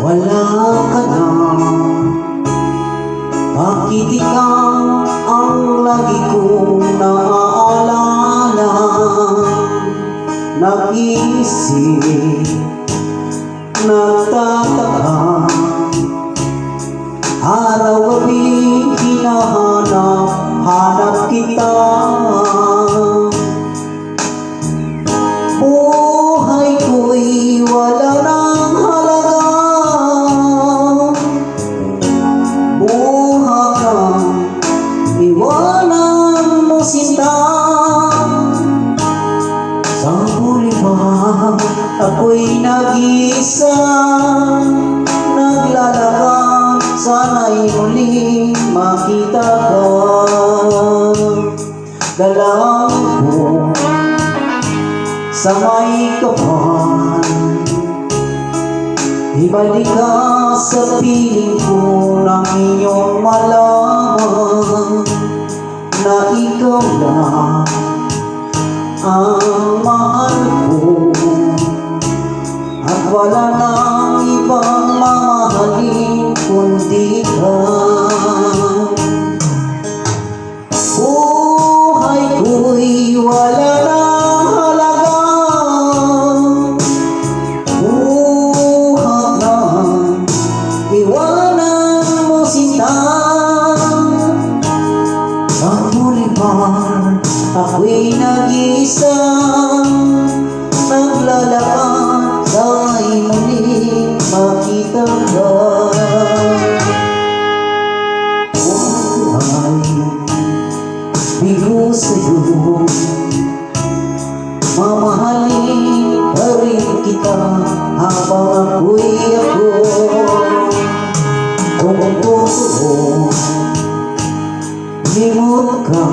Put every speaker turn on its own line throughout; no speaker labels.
Wala ka na, bakit ikaw ang lagi kong naaalala? Nag-iisip, nagtataka, araw-gabi hinahanap kita. Buhay ko'y wala nang halaga, buhay iwanan mo sinta. Sa huli ba ako'y nag-iisa, naglalakad, sana'y muling makita ka. Dalawang ko sa may kapal, ibalik ka sa piling ko ng iyong malaman na ikaw lang ang mahal ko, at wala nang ibang mamahalin kundi ka. Buhay ko'y wala nang halaga, buhay na iwanan mo sinta. Sa huli man ako'y nag-isa, naglalakad, sana'y muling makita ka. Buhay, bigo sa'yo, mamahalin pa rin kita habang ako'y ako. Kung totoo, limot ka,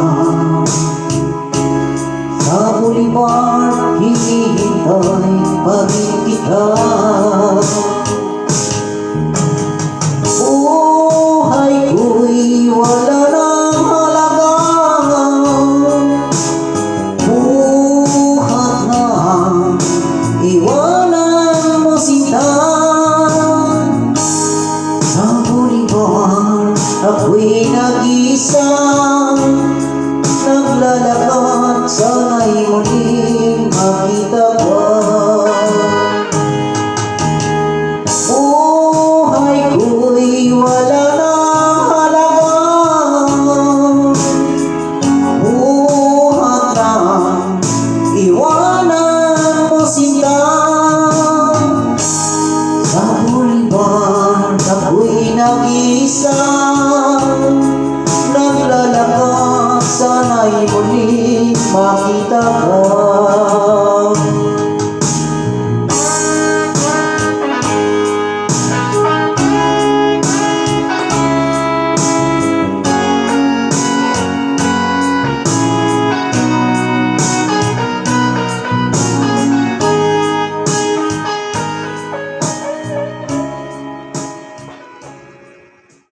sa boulevard hinihintay pa rin kita. Buhay ko'y wala nang halaga, buhat na iwanan mo sinta. Sa boulevard ako'y nag-isa, naglalakad, sana'y muling makita ka. Buhay ko'y wala nang halaga, buhat na iwanan mo sinta. Sa boulevard ako'y nag-isa, naglalakad, sana'y muling makita ka.